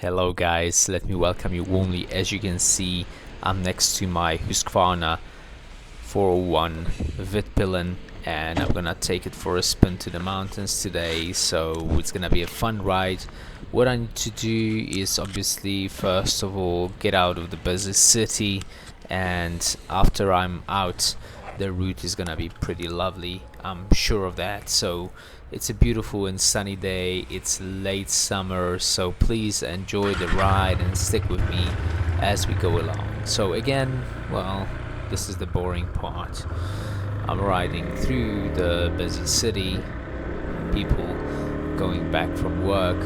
Hello guys, let me welcome you warmly. As you can see, I'm next to my Husqvarna 401 Vitpilen and I'm gonna take it for a spin to the mountains today, so it's gonna be a fun ride. What I need to do is obviously first of all get out of the busy city, and after I'm out the route is gonna be pretty lovely, I'm sure of that. So it's a beautiful and sunny day, it's late summer, so please enjoy the ride and stick with me as we go along. So again, well, this is the boring part. I'm riding through the busy city, people going back from work.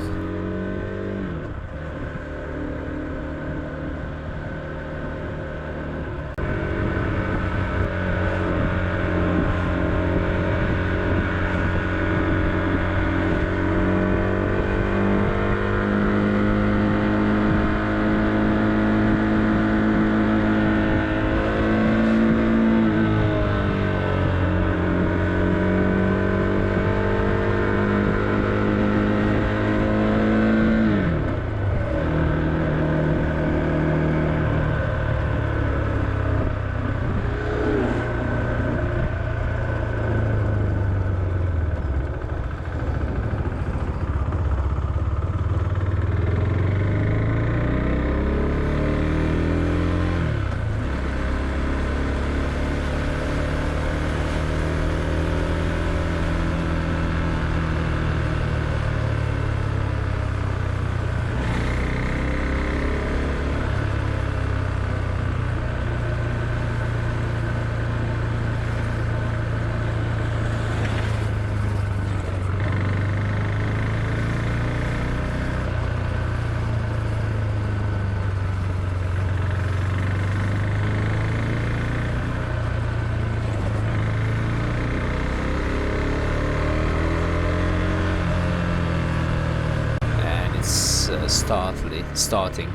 Starting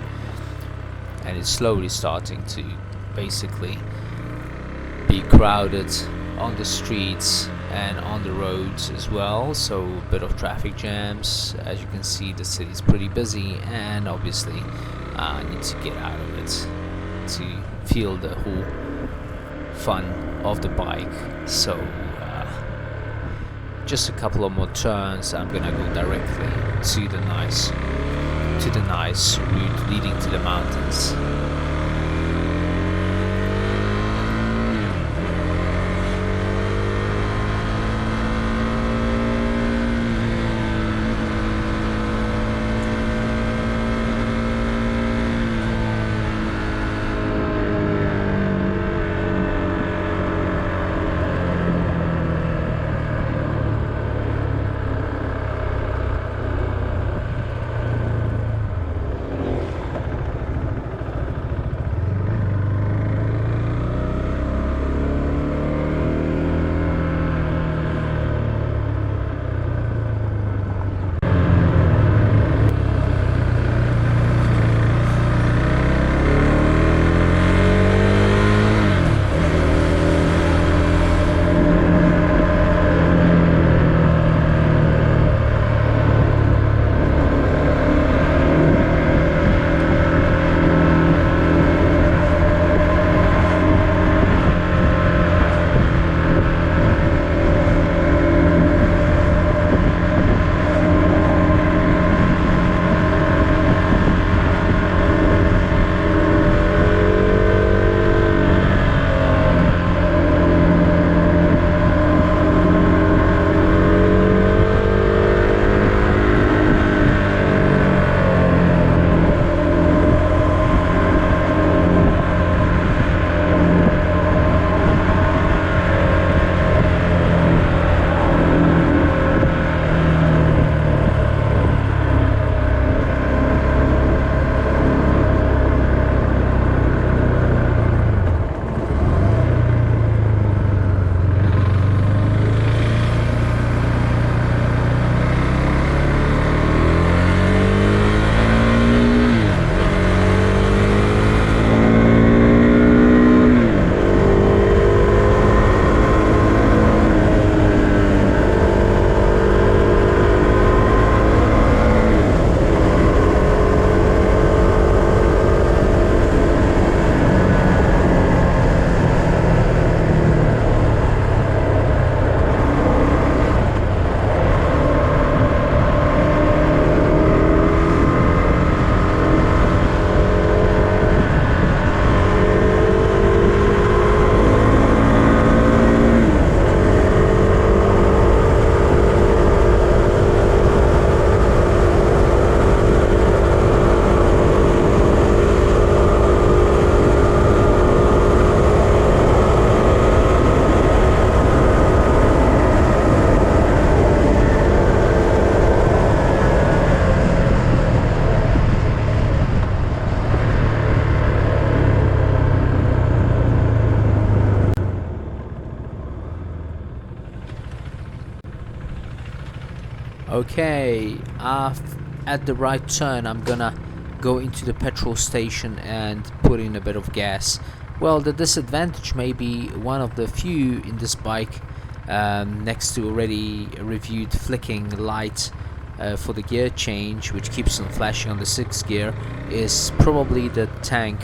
and it's slowly starting to basically be crowded on the streets and on the roads as well, so a bit of traffic jams. As you can see, the city is pretty busy, and obviously I need to get out of it to feel the whole fun of the bike. So just a couple of more turns, I'm gonna go directly to the nice route leading to the mountains. Okay, at the right turn I'm gonna go into the petrol station and put in a bit of gas. Well, the disadvantage may be one of the few in this bike, next to already reviewed flicking light for the gear change, which keeps on flashing on the 6th gear, is probably the tank.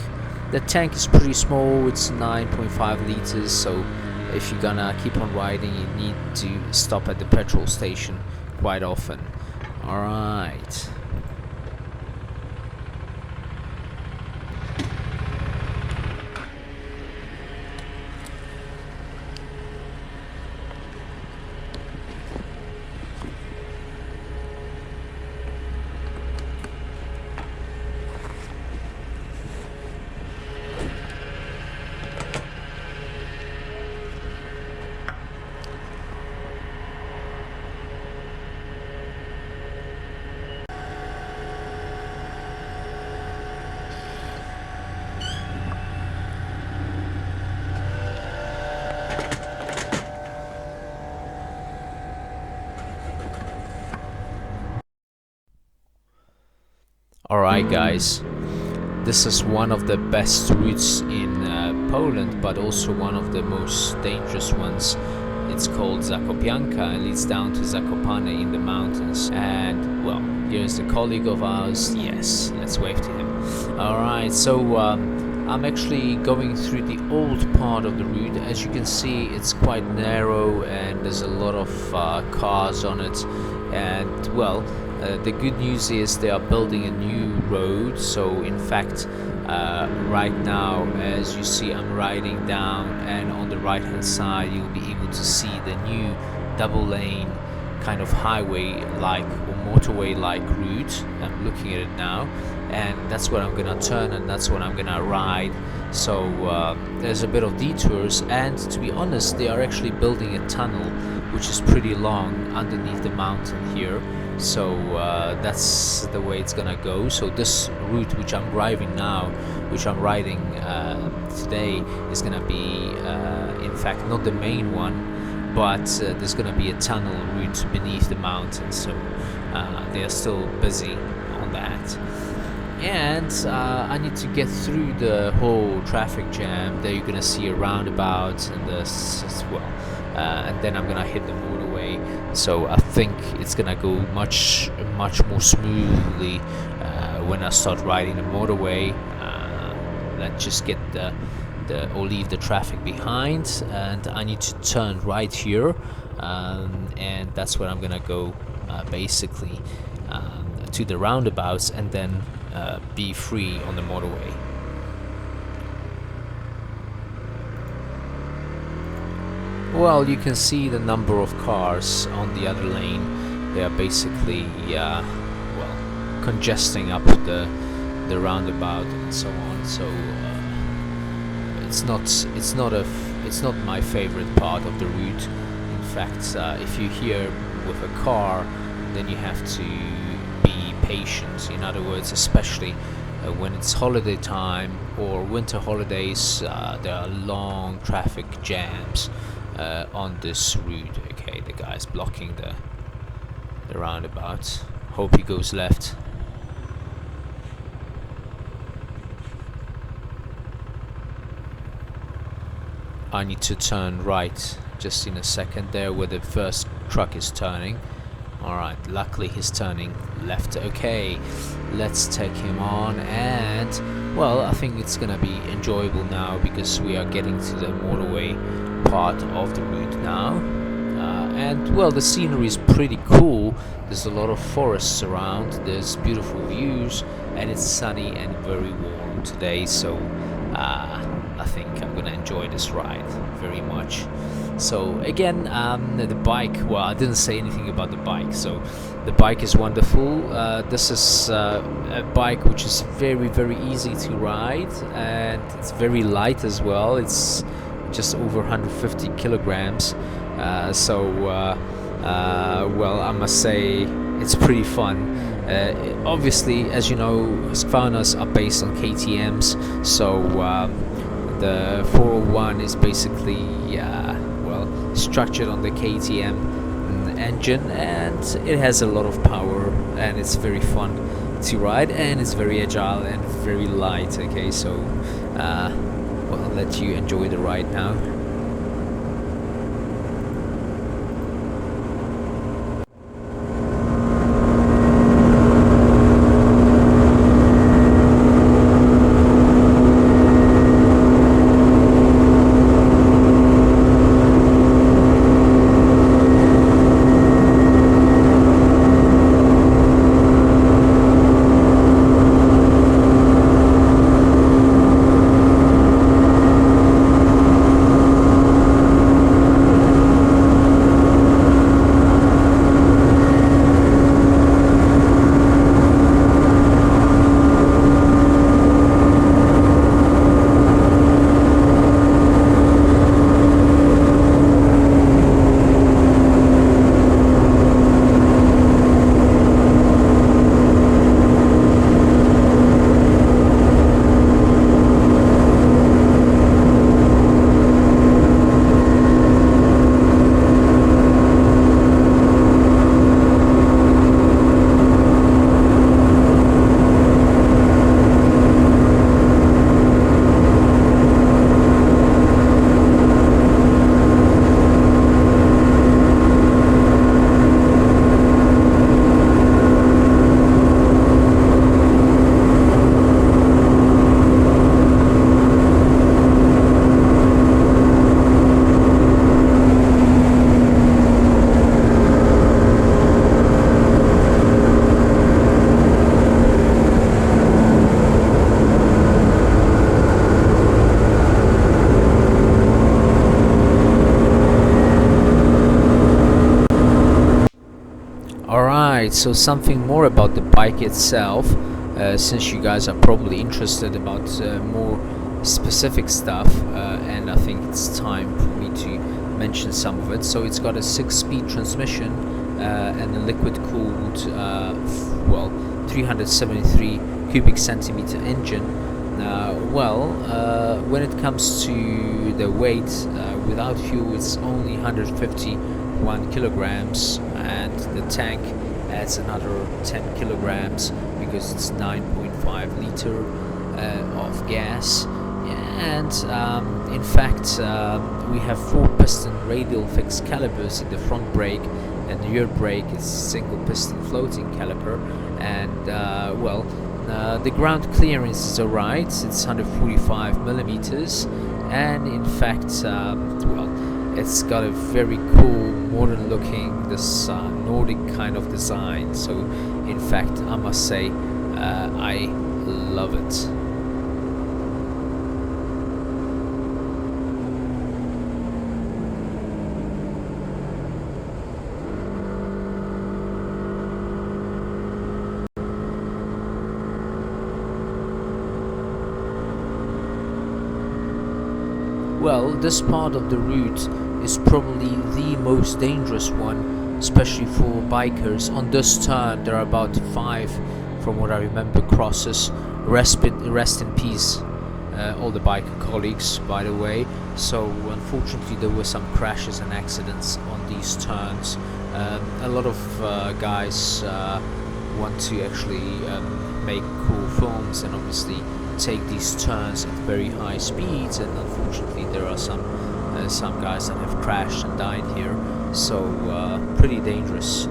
The tank is pretty small, it's 9.5 liters, so if you're gonna keep on riding you need to stop at the petrol station quite often. Alright. Alright guys, this is one of the best routes in Poland, but also one of the most dangerous ones. It's called Zakopianka and leads down to Zakopane in the mountains. And well, here's a colleague of ours. Yes, let's wave to him. Alright, so I'm actually going through the old part of the route. As you can see, it's quite narrow and there's a lot of cars on it. And well, the good news is they are building a new road, so in fact right now, as you see, I'm riding down, and on the right hand side you'll be able to see the new double lane kind of highway like or motorway like route. I'm looking at it now, and that's where I'm gonna turn and that's what I'm gonna ride. So there's a bit of detours, and to be honest, they are actually building a tunnel which is pretty long underneath the mountain here. So that's the way it's gonna go. So this route which I'm driving now, which I'm riding today, is gonna be in fact not the main one, but there's gonna be a tunnel route beneath the mountain. So they are still busy on that. And I need to get through the whole traffic jam. There you're gonna see a roundabout and this as well, and then I'm gonna hit the motorway. So I think it's gonna go much more smoothly when I start riding the motorway. Let's just get or leave the traffic behind, and I need to turn right here, and that's where I'm gonna go basically to the roundabouts, and then be free on the motorway. Well, you can see the number of cars on the other lane. They are basically well, congesting up the roundabout and so on. So it's not my favorite part of the route. In fact, if you're here with a car, then you have to be patient. In other words, especially when it's holiday time or winter holidays, there are long traffic jams on this route. Okay, the guy's blocking the roundabout. Hope he goes left. I need to turn right just in a second there where the first truck is turning. Alright, luckily he's turning left. Okay, let's take him on, and well, I think it's gonna be enjoyable now because we are getting to the motorway part of the route now. And well, the scenery is pretty cool. There's a lot of forests around, there's beautiful views, and it's sunny and very warm today, so I think I'm gonna enjoy this ride very much. So again, the bike, well, I didn't say anything about the bike. So the bike is wonderful. This is a bike which is very easy to ride, and it's very light as well. It's just over 150 kilograms. Well, I must say it's pretty fun. Obviously, as you know, Husqvarnas are based on KTM's, so the 401 is basically well, structured on the KTM, engine, and it has a lot of power, and it's very fun to ride, and it's very agile and very light. Okay, so well, I'll let you enjoy the ride now. Alright, so something more about the bike itself, since you guys are probably interested about more specific stuff, and I think it's time for me to mention some of it. So it's got a 6-speed transmission and a liquid-cooled, well, 373 cubic centimeter engine. When it comes to the weight, without fuel it's only 151 kilograms, and the tank adds another 10 kilograms because it's 9.5 liter of gas. And in fact, we have 4 piston radial fixed calipers in the front brake, and the rear brake is single piston floating caliper. And the ground clearance is alright, it's 145 millimeters, and in fact, it's got a very cool, modern looking, this Nordic kind of design. So in fact, I must say, I love it. Well, this part of the route is probably the most dangerous one, especially for bikers. On this turn there are about 5, from what I remember, crosses. Rest in peace, all the biker colleagues, by the way. So unfortunately there were some crashes and accidents on these turns. A lot of guys want to actually make cool films and obviously take these turns at very high speeds, and unfortunately there are some guys that have crashed and died here. So pretty dangerous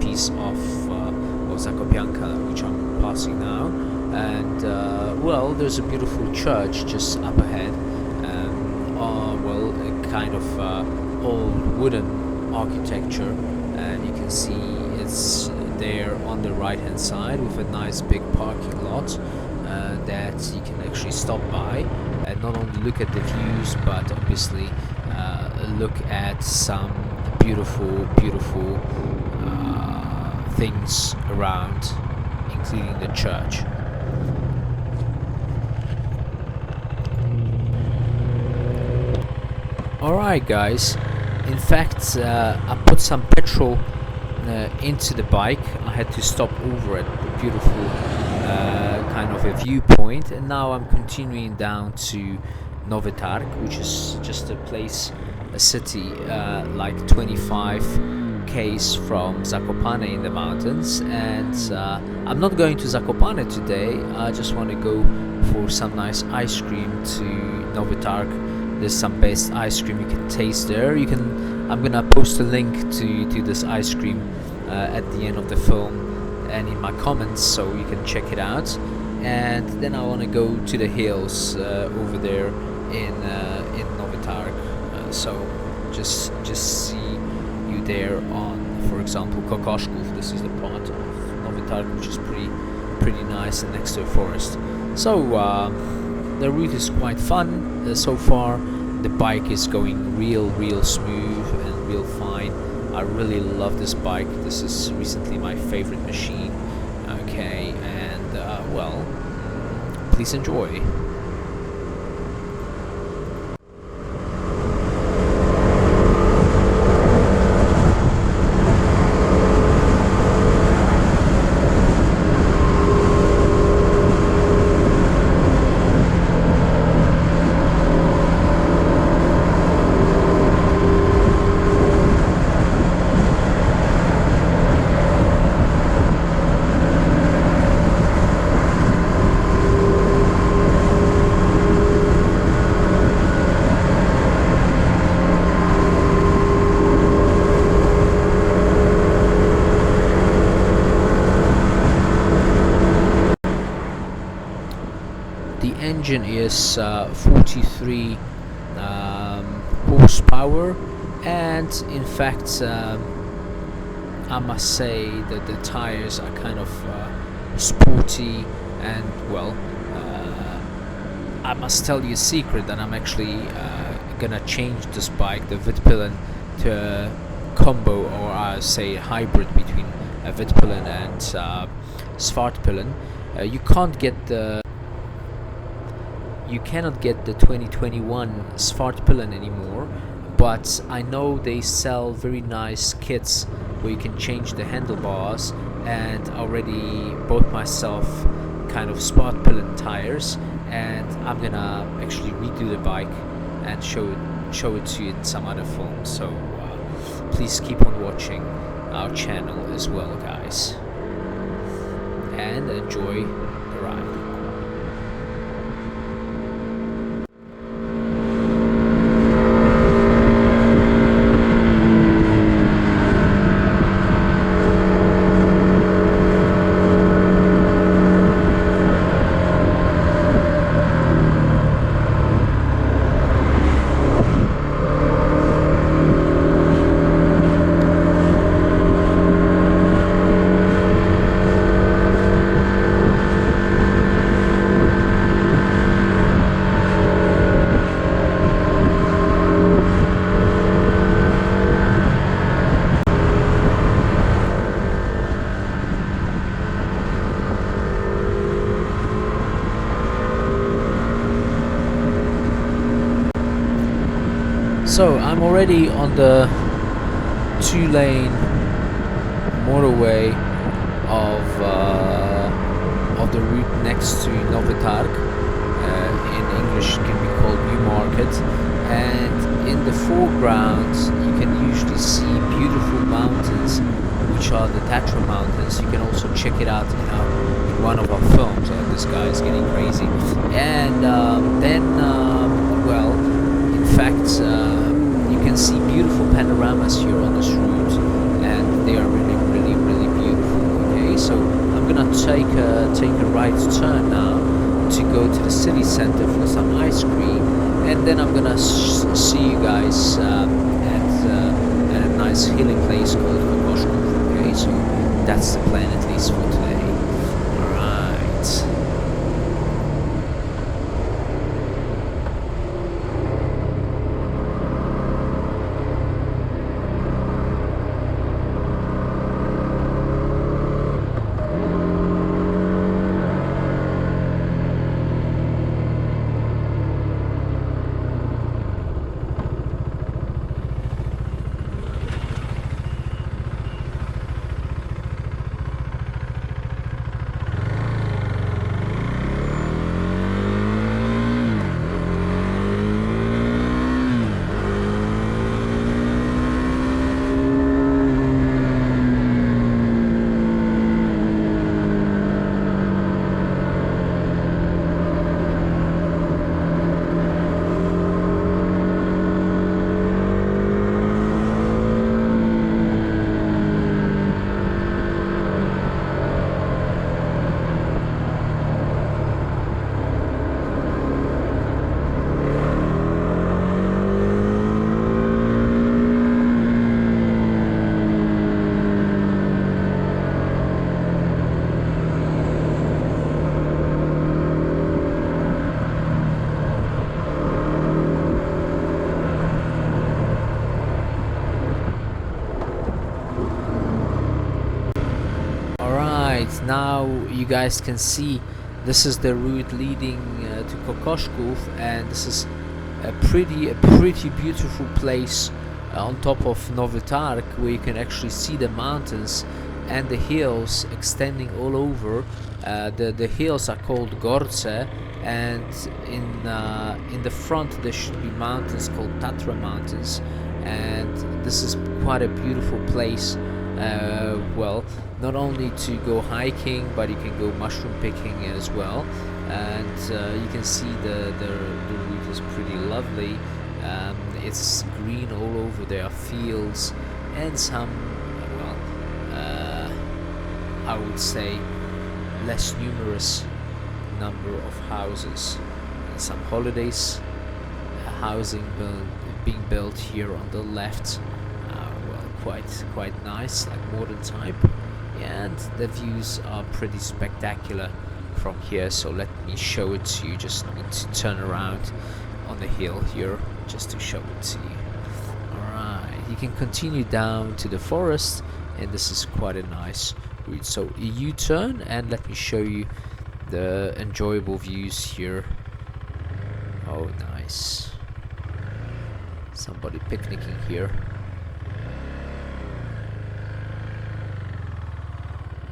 piece of Zakopianka, which I'm passing now. And there's a beautiful church just up ahead, a kind of old wooden architecture, and you can see it's there on the right hand side with a nice big parking lot that you can actually stop by and not only look at the views, but obviously look at some beautiful things around, including the church. Alright guys, in fact I put some petrol into the bike. I had to stop over at the beautiful kind of a viewpoint, and now I'm continuing down to Novy Targ, which is just a place, a city like 25 showcase from Zakopane in the mountains, and I'm not going to Zakopane today. I just want to go for some nice ice cream to Novy Targ. There's some best ice cream you can taste there. I'm gonna post a link to this ice cream at the end of the film and in my comments, so you can check it out. And then I want to go to the hills over there in Novy Targ. So just see you there on, for example, Kokoshkov. This is the part of Novy Targ which is pretty nice and next to a forest. So the route is quite fun so far. The bike is going real smooth and real fine. I really love this bike. This is recently my favorite machine. Okay, and well, please enjoy. The engine is 43 horsepower, and in fact I must say that the tires are kind of sporty, and well, I must tell you a secret that I'm actually gonna change this bike, the Vitpilen, to a combo, or I say a hybrid between a Vitpilen and Svartpilen. You cannot get the 2021 Svartpilen anymore, but I know they sell very nice kits where you can change the handlebars, and I already bought myself kind of Svartpilen tires, and I'm gonna actually redo the bike and show it to you in some other film. So please keep on watching our channel as well, guys, and enjoy the ride. So I'm already on the 2-lane motorway of the route next to Novy Targ. In English it can be called Newmarket, and in the foreground you can usually see beautiful mountains, which are the Tatra mountains. You can also check it out in one of our films. This guy is getting crazy. And well, in fact, you can see beautiful panoramas here on this route, and they are really beautiful. Okay, so I'm gonna take a right turn now to go to the city center for some ice cream, and then I'm gonna see you guys at a nice healing place called Kokoshkov. Okay, so that's the plan at least for today. All right. now you guys can see this is the route leading to Kokoshkov, and this is a pretty beautiful place on top of Novy Targ, where you can actually see the mountains and the hills extending all over. The hills are called Gorce, and in the front there should be mountains called Tatra Mountains, and this is quite a beautiful place. Well, not only to go hiking, but you can go mushroom picking as well, and you can see the route is pretty lovely. It's green all over. There are fields and some, well, I would say less numerous number of houses, and some holidays housing being built here on the left. Well, quite nice, like modern type, and the views are pretty spectacular from here. So let me show it to you. Just need to turn around on the hill here just to show it to you. Alright, you can continue down to the forest, and this is quite a nice route. So a U-turn, and let me show you the enjoyable views here. Oh, nice. Somebody picnicking here.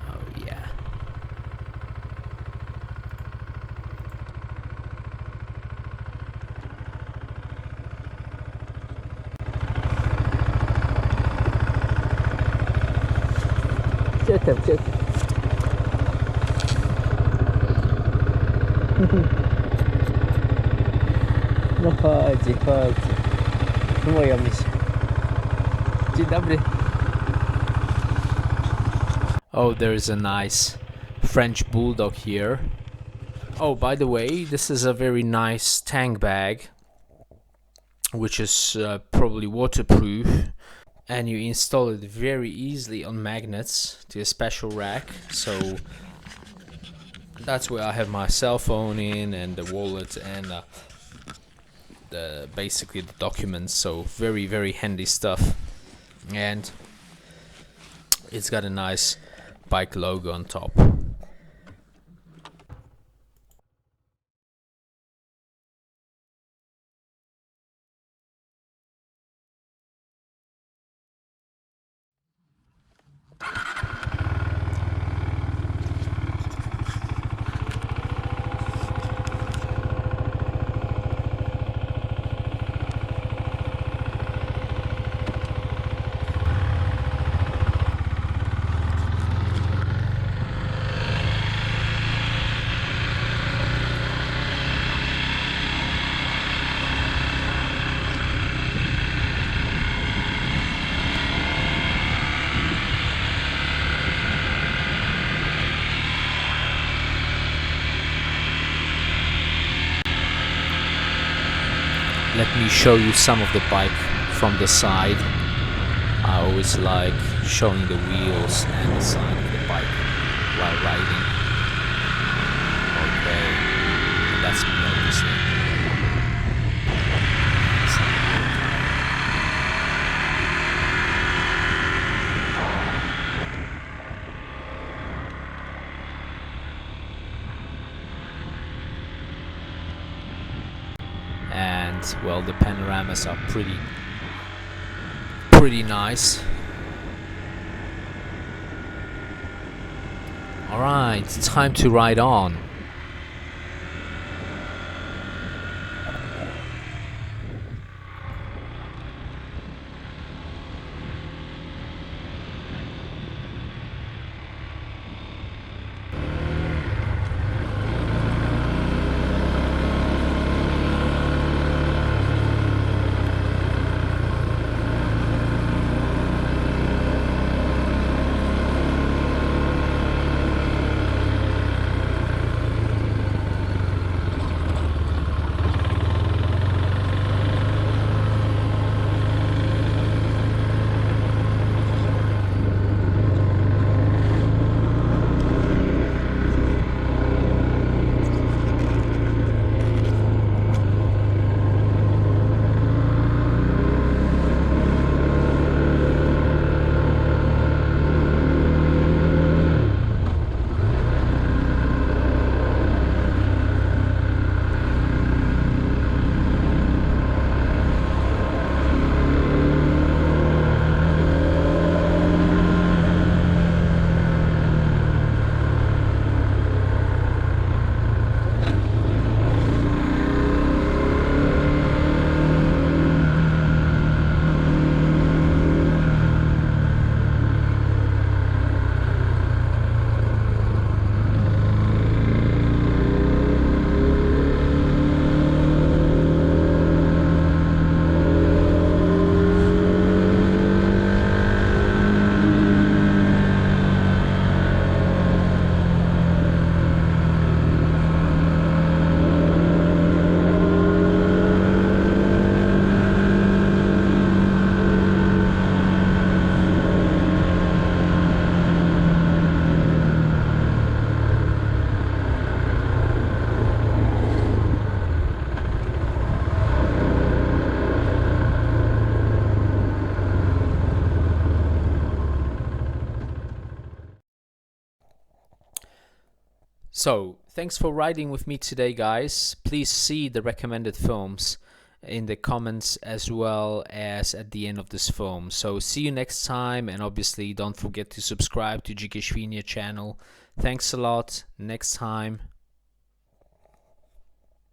Oh yeah. Czekam. No chodź. Moja myśl. Dzień dobry. Oh, there's a nice French bulldog here. Oh, by the way, this is a very nice tank bag, which is probably waterproof, and you install it very easily on magnets to a special rack. So that's where I have my cell phone in, and the wallet, and basically the documents. So very handy stuff, and it's got a nice bike logo on top. Let me show you some of the bike from the side. I always like showing the wheels and the side of the bike while riding. Okay, that's me obviously. And well, the panoramas are pretty nice. Alright, it's time to ride on. So, thanks for riding with me today, guys. Please see the recommended films in the comments as well as at the end of this film. So, see you next time, and obviously don't forget to subscribe to dzikieswinie channel. Thanks a lot. Next time.